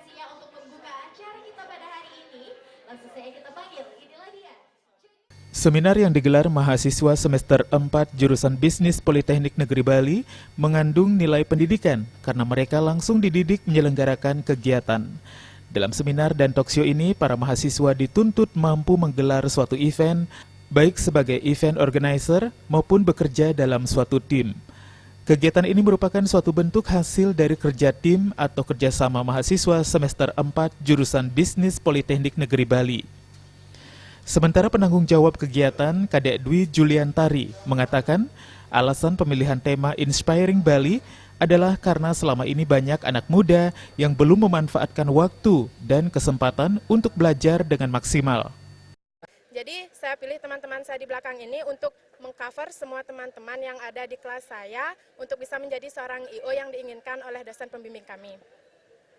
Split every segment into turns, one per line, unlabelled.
pastinya untuk membuka acara kita pada hari ini, langsung saja kita panggil, inilah dia.
Seminar yang digelar mahasiswa semester 4 jurusan Bisnis Politeknik Negeri Bali mengandung nilai pendidikan karena mereka langsung dididik menyelenggarakan kegiatan. Dalam seminar dan talkshow ini, para mahasiswa dituntut mampu menggelar suatu event, baik sebagai event organizer maupun bekerja dalam suatu tim. Kegiatan ini merupakan suatu bentuk hasil dari kerja tim atau kerjasama mahasiswa semester 4 jurusan Bisnis Politeknik Negeri Bali. Sementara penanggung jawab kegiatan, Kadek Dwi Juliantari, mengatakan alasan pemilihan tema Inspiring Bali adalah karena selama ini banyak anak muda yang belum memanfaatkan waktu dan kesempatan untuk belajar dengan maksimal.
Jadi saya pilih teman-teman saya di belakang ini untuk mengcover semua teman-teman yang ada di kelas saya untuk bisa menjadi seorang I.O. yang diinginkan oleh dosen pembimbing kami.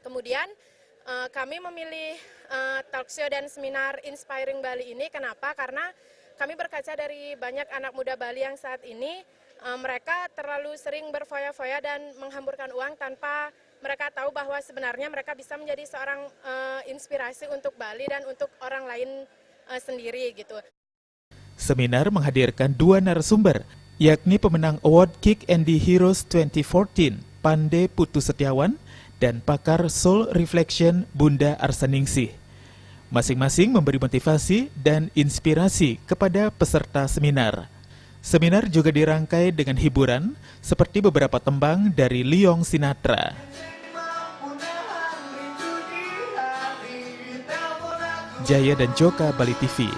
Kemudian kami memilih talkshow dan seminar Inspiring Bali ini. Kenapa? Karena kami berkaca dari banyak anak muda Bali yang saat ini mereka terlalu sering berfoya-foya dan menghamburkan uang tanpa mereka tahu bahwa sebenarnya mereka bisa menjadi seorang inspirasi untuk Bali dan untuk orang lain sendiri gitu.
Seminar menghadirkan dua narasumber, yakni pemenang Award Kick Andy Heroes 2014, Pande Putu Setiawan, dan pakar Soul Reflection Bunda Arsaningsih. Masing-masing memberi motivasi dan inspirasi kepada peserta seminar. Seminar juga dirangkai dengan hiburan seperti beberapa tembang dari Leong Sinatra. Jaya dan Joka, Bali TV.